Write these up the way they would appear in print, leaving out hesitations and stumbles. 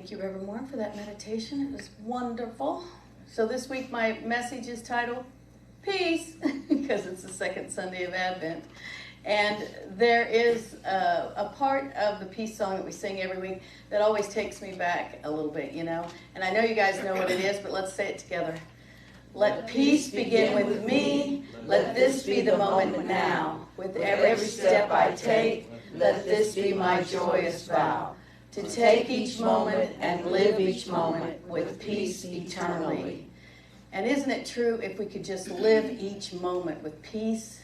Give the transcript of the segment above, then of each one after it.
Thank you, Reverend Warren, for that meditation. It was wonderful. So this week my message is titled Peace, because it's the second Sunday of Advent. And there is a part of the peace song that we sing every week that always takes me back a little bit, you know. And I know you guys know what it is, but let's say it together. Let peace begin with me. Let this be the moment now. With every step I take, let this be my joyous vow. To take each moment and live each moment with peace eternally. And isn't it true, if we could just live each moment with peace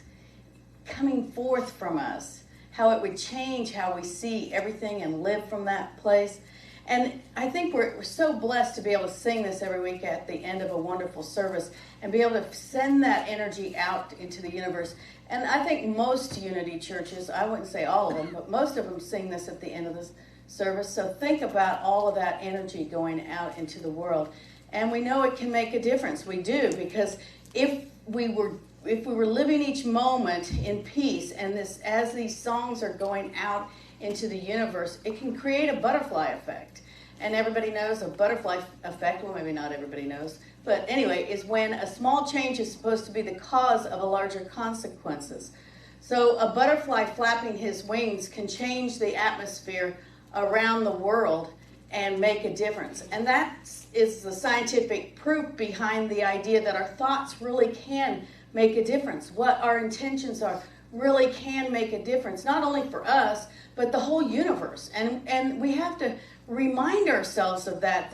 coming forth from us, how it would change how we see everything and live from that place? And I think we're so blessed to be able to sing this every week at the end of a wonderful service and be able to send that energy out into the universe. And I think most Unity churches, I wouldn't say all of them, but most of them sing this at the end of this service. So think about all of that energy going out into the world. And we know it can make a difference. We do, because if we were living each moment in peace, and this, as these songs are going out into the universe, it can create a butterfly effect. And everybody knows a butterfly effect, well, maybe not everybody knows, but anyway, is when a small change is supposed to be the cause of a larger consequences. So a butterfly flapping his wings can change the atmosphere around the world and make a difference. And that is the scientific proof behind the idea that our thoughts really can make a difference. What our intentions are really can make a difference, not only for us, but the whole universe. And we have to remind ourselves of that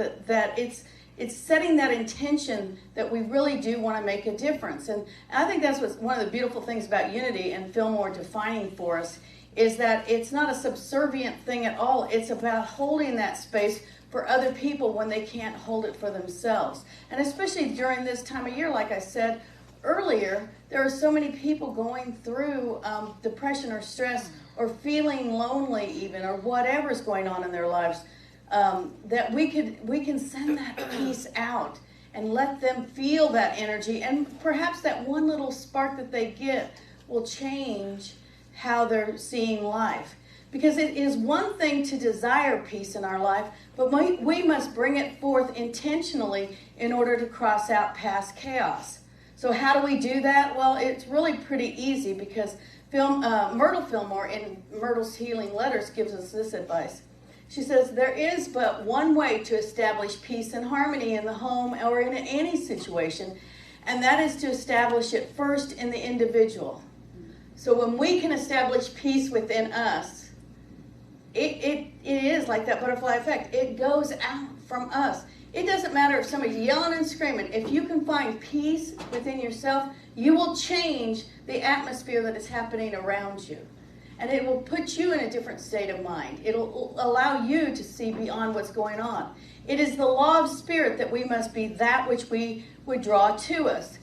it's setting that intention that we really do want to make a difference. And I think that's what's one of the beautiful things about Unity, and Fillmore defining for us, is that it's not a subservient thing at all. It's about holding that space for other people when they can't hold it for themselves. And especially during this time of year, like I said earlier, there are so many people going through depression or stress or feeling lonely even, or whatever's going on in their lives, that we can send that peace out and let them feel that energy. And perhaps that one little spark that they get will change how they're seeing life. Because it is one thing to desire peace in our life, but we must bring it forth intentionally in order to cross out past chaos. So how do we do that? Well, it's really pretty easy, because Myrtle Fillmore in Myrtle's Healing Letters gives us this advice. She says, there is but one way to establish peace and harmony in the home or in any situation, and that is to establish it first in the individual. So when we can establish peace within us, it is like that butterfly effect. It goes out from us. It doesn't matter if somebody's yelling and screaming. If you can find peace within yourself, you will change the atmosphere that is happening around you. And it will put you in a different state of mind. It'll allow you to see beyond what's going on. It is the law of spirit that we must be that which we would draw to us.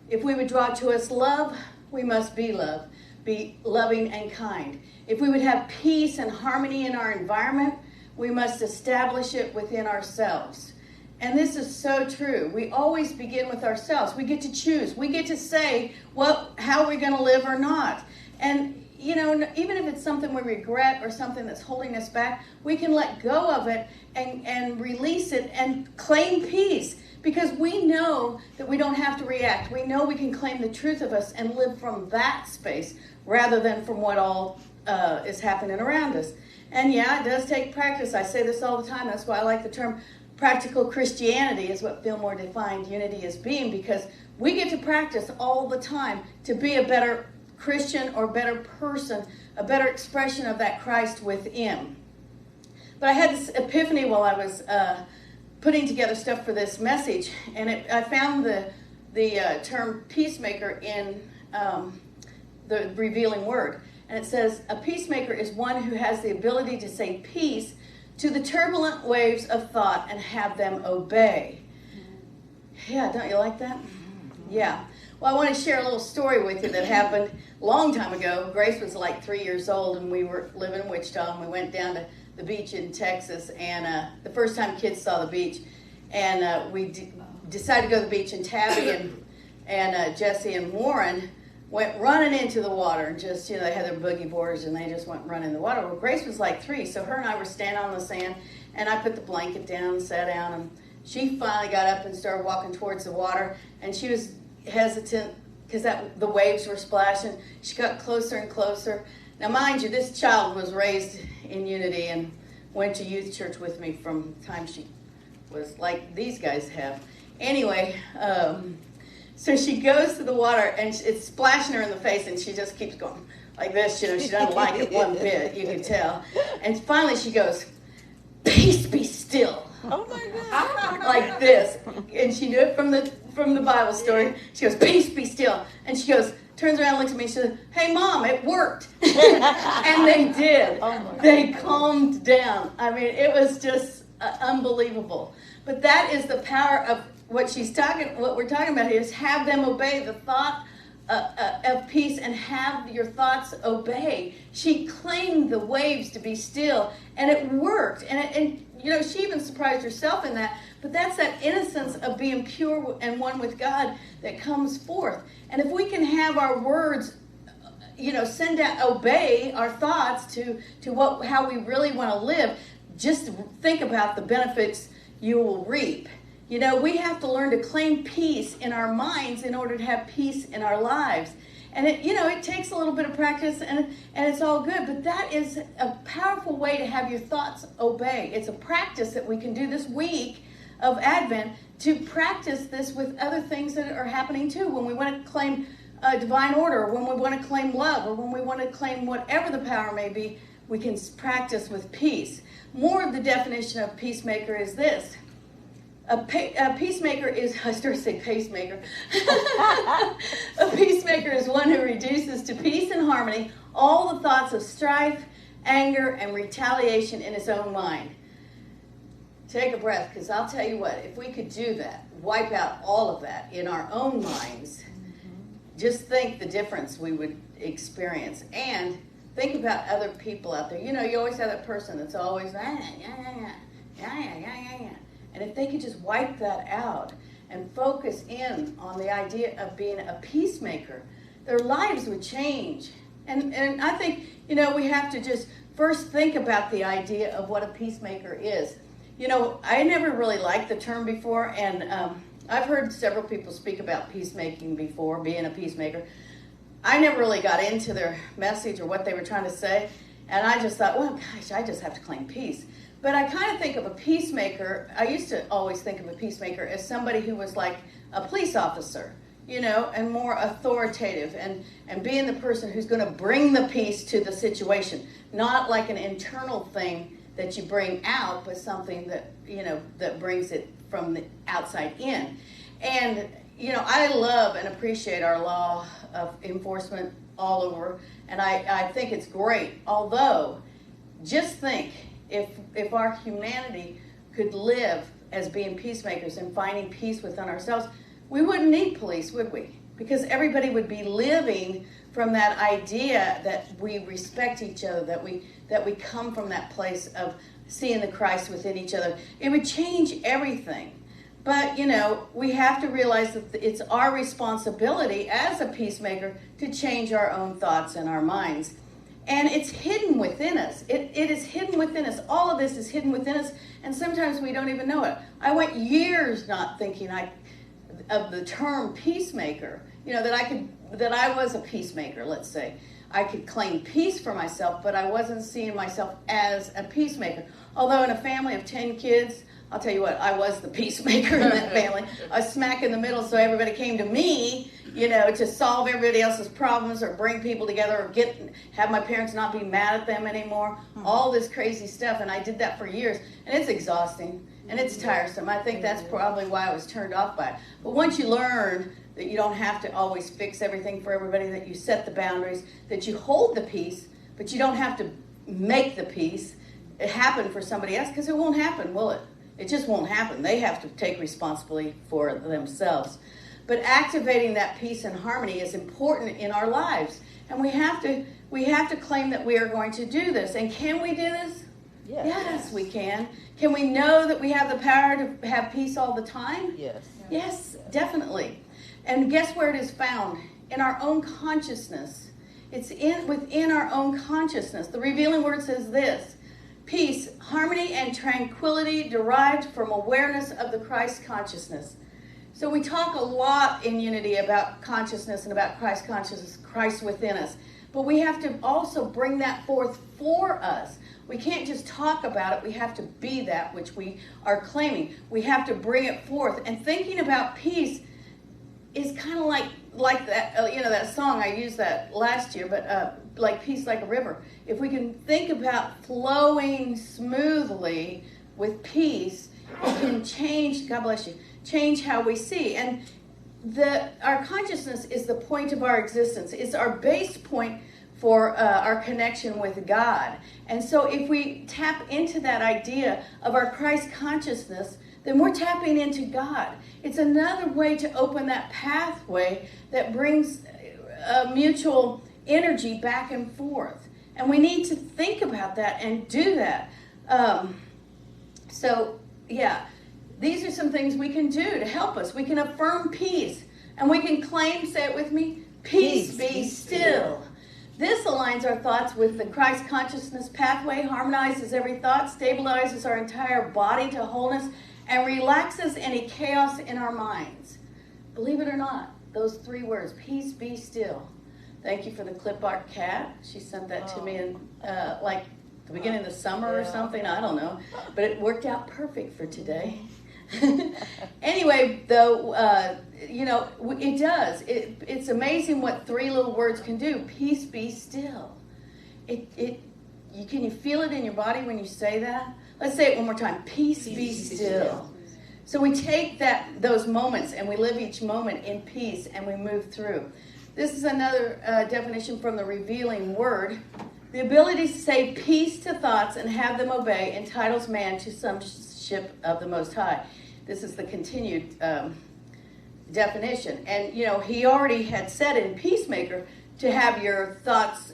If we would draw to us love, we must be love. Be loving and kind. If we would have peace and harmony in our environment, we must establish it within ourselves. And this is so true. We always begin with ourselves. We get to choose. We get to say how we're going to live or not. And, you know, even if it's something we regret or something that's holding us back, we can let go of it and release it and claim peace. Because we know that we don't have to react. We know we can claim the truth of us and live from that space rather than from what all is happening around us. And yeah, it does take practice. I say this all the time. That's why I like the term practical Christianity, is what Fillmore defined unity as being, because we get to practice all the time to be a better Christian or better person, a better expression of that Christ within. But I had this epiphany while I was putting together stuff for this message, and I found the term peacemaker in the Revealing Word. And it says, a peacemaker is one who has the ability to say peace to the turbulent waves of thought and have them obey. Yeah, don't you like that? Yeah. Well, I want to share a little story with you that happened a long time ago. Grace was like 3 years old, and we were living in Wichita, and we went down to the beach in Texas, and the first time kids saw the beach, and we decided to go to the beach, and Tabby and Jesse and Warren went running into the water, and just, they had their boogie boards, and they just went running in the water. Well, Grace was like 3, so her and I were standing on the sand, And I put the blanket down, sat down, and she finally got up and started walking towards the water. And she was hesitant because the waves were splashing. She got closer and closer. Now, mind you, this child was raised in Unity and went to youth church with me from the time she was like these guys have. Anyway, so she goes to the water and it's splashing her in the face, and she just keeps going like this. You know, she doesn't like it one bit, you can tell. And finally she goes, "Peace be still." Oh my God. Like this. And she knew it from the Bible story. She goes, "Peace be still." And she goes, turns around and looks at me and she says, "Hey Mom, it worked." And they did. They calmed down. I mean, it was just unbelievable. But that is the power of what we're talking about here is have them obey the thought of peace and have your thoughts obey. She claimed the waves to be still, and it worked. And you know, she even surprised herself in that. But that's that innocence of being pure and one with God that comes forth. And if we can have our words, you know, obey our thoughts to how we really want to live, just think about the benefits you will reap. You know, we have to learn to claim peace in our minds in order to have peace in our lives. And it takes a little bit of practice and it's all good, but that is a powerful way to have your thoughts obey. It's a practice that we can do this week of Advent to practice this with other things that are happening too. When we want to claim divine order, or when we want to claim love, or when we want to claim whatever the power may be, we can practice with peace. More of the definition of peacemaker is this. A peacemaker is, I started to say pacemaker. A peacemaker is one who reduces to peace and harmony all the thoughts of strife, anger, and retaliation in his own mind. Take a breath, because I'll tell you what, if we could do that, wipe out all of that in our own minds, just think the difference we would experience. And think about other people out there. You know, you always have that person that's always, yeah. And if they could just wipe that out and focus in on the idea of being a peacemaker, their lives would change. And I think, you know, we have to just first think about the idea of what a peacemaker is. You know, I never really liked the term before, and I've heard several people speak about peacemaking before, being a peacemaker. I never really got into their message or what they were trying to say, and I just thought, well, gosh, I just have to claim peace. But I kind of think of a peacemaker, I used to always think of a peacemaker as somebody who was like a police officer, you know, and more authoritative and being the person who's going to bring the peace to the situation. Not like an internal thing that you bring out, but something that, you know, that brings it from the outside in. And, you know, I love and appreciate our law of enforcement all over, and I think it's great. Although, just think, if our humanity could live as being peacemakers and finding peace within ourselves, we wouldn't need police, would we? Because everybody would be living from that idea that we respect each other, that we come from that place of seeing the Christ within each other. It would change everything. But, you know, we have to realize that it's our responsibility as a peacemaker to change our own thoughts and our minds. And it's hidden within us. It is hidden within us. All of this is hidden within us, and sometimes we don't even know it. I went years not thinking of the term peacemaker, you know, that I was a peacemaker, let's say. I could claim peace for myself, but I wasn't seeing myself as a peacemaker. Although in a family of 10 kids, I'll tell you what, I was the peacemaker in that family. I was smack in the middle, so everybody came to me, you know, to solve everybody else's problems or bring people together or have my parents not be mad at them anymore. All this crazy stuff, and I did that for years. And it's exhausting, and it's tiresome. I think that's probably why I was turned off by it. But once you learn that you don't have to always fix everything for everybody, that you set the boundaries, that you hold the peace, but you don't have to make the peace happen for somebody else, because it won't happen, will it? It just won't happen. They have to take responsibility for themselves. But activating that peace and harmony is important in our lives. And we have to claim that we are going to do this. And can we do this? Yes, we can. Can we know that we have the power to have peace all the time? Yes, definitely. And guess where it is found? In our own consciousness. It's within our own consciousness. The revealing word says this: Peace, harmony, and tranquility derived from awareness of the Christ consciousness. So we talk a lot in Unity about consciousness and about Christ consciousness, Christ within us. But we have to also bring that forth for us. We can't just talk about it. We have to be that which we are claiming. We have to bring it forth. And thinking about peace is kind of like that, that song. I used that last year, but like peace like a river. If we can think about flowing smoothly with peace, it can change, God bless you, change how we see. And our consciousness is the point of our existence. It's our base point for our connection with God. And so if we tap into that idea of our Christ consciousness, then we're tapping into God. It's another way to open that pathway that brings mutual energy back and forth. And we need to think about that and do that. These are some things we can do to help us. We can affirm peace. And we can claim, say it with me, peace be still. This aligns our thoughts with the Christ consciousness pathway, harmonizes every thought, stabilizes our entire body to wholeness, and relaxes any chaos in our minds. Believe it or not, those 3 words, peace be still. Thank you for the clip art cat. She sent that to me in the beginning of the summer or something. I don't know. But it worked out perfect for today. Anyway, though, it does. It's amazing what 3 little words can do. Peace be still. Can you feel it in your body when you say that? Let's say it one more time. Peace be still. So we take those moments and we live each moment in peace and we move through. This is another definition from the Revealing Word. The ability to say peace to thoughts and have them obey entitles man to sonship of the Most High. This is the continued definition. And, he already had said in Peacemaker to have your thoughts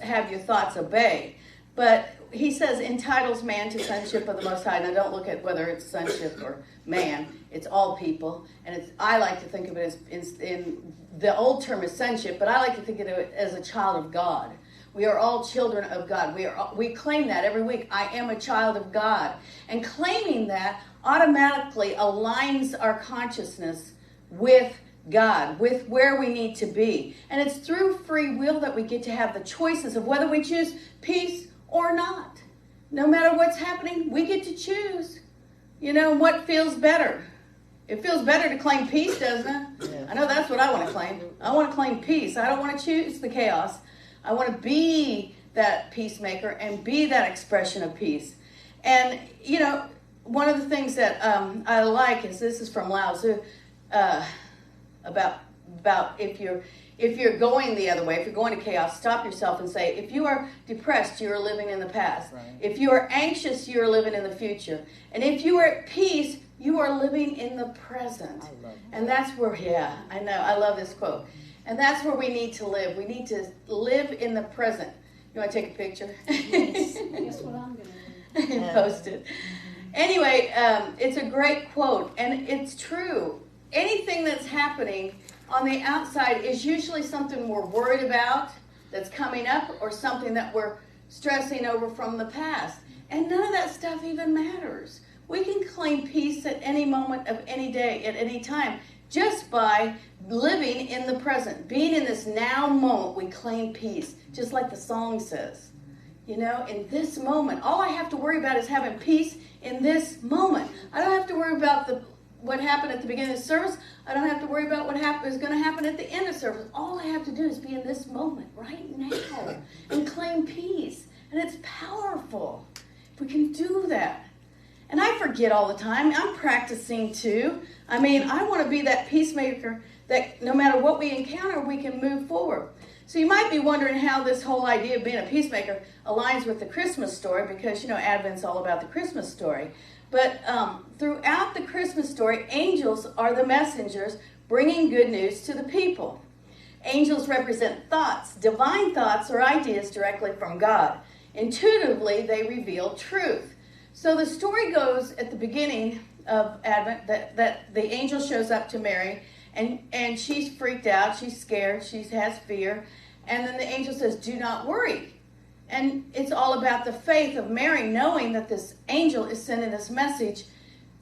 obey. But he says entitles man to sonship of the Most High. Now, don't look at whether it's sonship or man. It's all people. And I like to think of it as, in the old term is sonship, but I like to think of it as a child of God. We are all children of God. We claim that every week. I am a child of God. And claiming that automatically aligns our consciousness with God, with where we need to be. And it's through free will that we get to have the choices of whether we choose peace or not. No matter what's happening, we get to choose. What feels better. It feels better to claim peace, doesn't it? Yeah. I know that's what I want to claim. I want to claim peace. I don't want to choose the chaos. I want to be that peacemaker and be that expression of peace. And, one of the things that I like is, this is from Lao Tzu, about if you're going the other way, if you're going to chaos, stop yourself and say, if you are depressed, you are living in the past. Right. If you are anxious, you are living in the future. And if you are at peace, you are living in the present. I love that. And that's where, I know, I love this quote. And that's where we need to live. We need to live in the present. You want to take a picture? Yes. Guess what I'm going to do? Post it. Anyway, it's a great quote, and it's true. Anything that's happening on the outside is usually something we're worried about that's coming up, or something that we're stressing over from the past. And none of that stuff even matters. We can claim peace at any moment of any day, at any time, just by living in the present. Being in this now moment, we claim peace, just like the song says. In this moment, all I have to worry about is having peace in this moment. I don't have to worry about what happened at the beginning of the service. I don't have to worry about what is going to happen at the end of the service. All I have to do is be in this moment right now and claim peace. And it's powerful if we can do that. And I forget all the time. I'm practicing too. I want to be that peacemaker that no matter what we encounter, we can move forward. So you might be wondering how this whole idea of being a peacemaker aligns with the Christmas story, because, Advent's all about the Christmas story. But throughout the Christmas story, angels are the messengers bringing good news to the people. Angels represent thoughts, divine thoughts or ideas directly from God. Intuitively, they reveal truth. So the story goes at the beginning of Advent that the angel shows up to Mary, and she's freaked out, she's scared, she has fear. And then the angel says, do not worry. And it's all about the faith of Mary, knowing that this angel is sending this message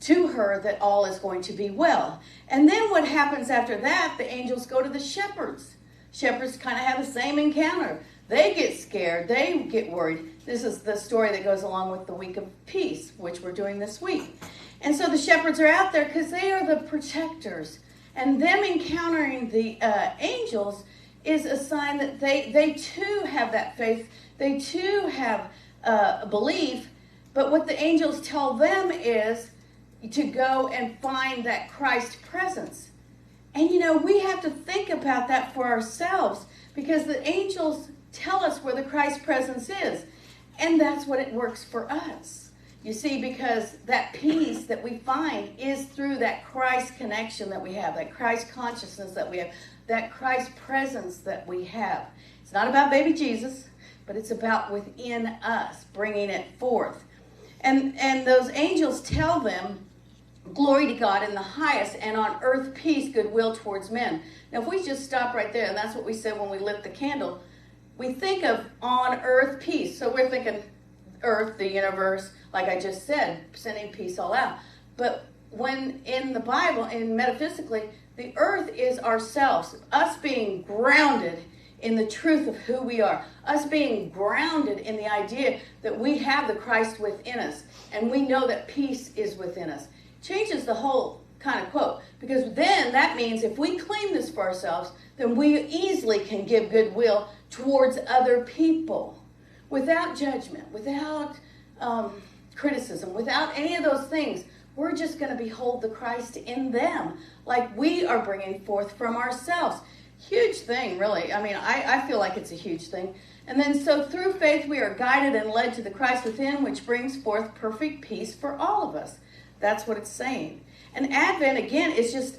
to her that all is going to be well. And then what happens after that, the angels go to the shepherds. Shepherds kind of have the same encounter. They get scared. They get worried. This is the story that goes along with the week of peace, which we're doing this week. And so the shepherds are out there because they are the protectors. And them encountering the angels is a sign that they too have that faith. They too have belief. But what the angels tell them is to go and find that Christ presence. And we have to think about that for ourselves, because the angels tell us where the Christ presence is. And that's what it works for us. You see, because that peace that we find is through that Christ connection that we have, that Christ consciousness that we have, that Christ presence that we have. It's not about baby Jesus, but it's about within us, bringing it forth. And those angels tell them, glory to God in the highest, and on earth peace, goodwill towards men. Now, if we just stop right there, and that's what we said when we lit the candle, we think of on earth peace. So we're thinking earth, the universe, like I just said, sending peace all out. But when in the Bible, and metaphysically, the earth is ourselves, us being grounded in the truth of who we are, us being grounded in the idea that we have the Christ within us, and we know that peace is within us. Changes the whole kind of quote, because then that means if we claim this for ourselves, then we easily can give goodwill towards other people without judgment, without criticism, without any of those things. We're just going to behold the Christ in them, like we are bringing forth from ourselves. Huge thing, really. I mean, I feel like it's a huge thing. And then so through faith we are guided and led to the Christ within, which brings forth perfect peace for all of us. That's what it's saying. And Advent, again, is just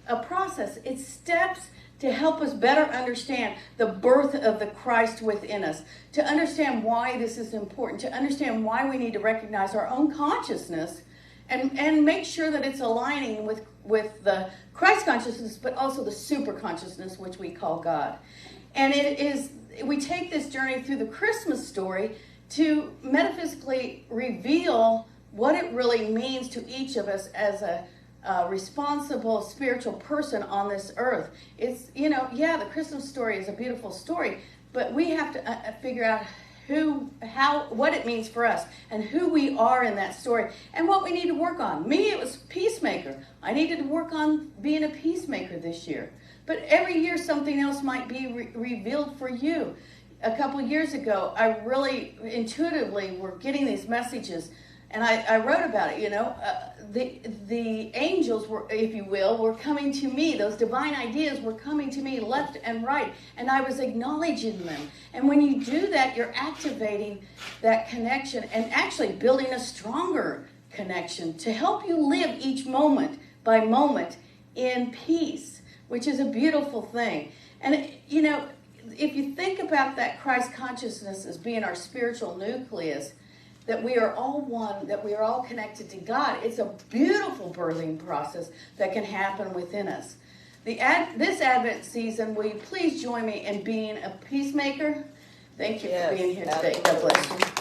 a process. It's steps to help us better understand the birth of the Christ within us, to understand why this is important, to understand why we need to recognize our own consciousness and make sure that it's aligning with the Christ consciousness, but also the super consciousness, which we call God. And we take this journey through the Christmas story to metaphysically reveal what it really means to each of us as a responsible spiritual person on this earth. It's, the Christmas story is a beautiful story, but we have to figure out what it means for us and who we are in that story and what we need to work on. Me, it was peacemaker. I needed to work on being a peacemaker this year. But every year something else might be revealed for you. A couple of years ago, I really intuitively were getting these messages, and I wrote about it, the angels were, if you will, were coming to me. Those divine ideas were coming to me left and right, and I was acknowledging them. And when you do that, you're activating that connection and actually building a stronger connection to help you live each moment by moment in peace, which is a beautiful thing. And, if you think about that Christ consciousness as being our spiritual nucleus, that we are all one, that we are all connected to God, it's a beautiful birthing process that can happen within us. This Advent season, will you please join me in being a peacemaker? Thank you for being here today. God bless you.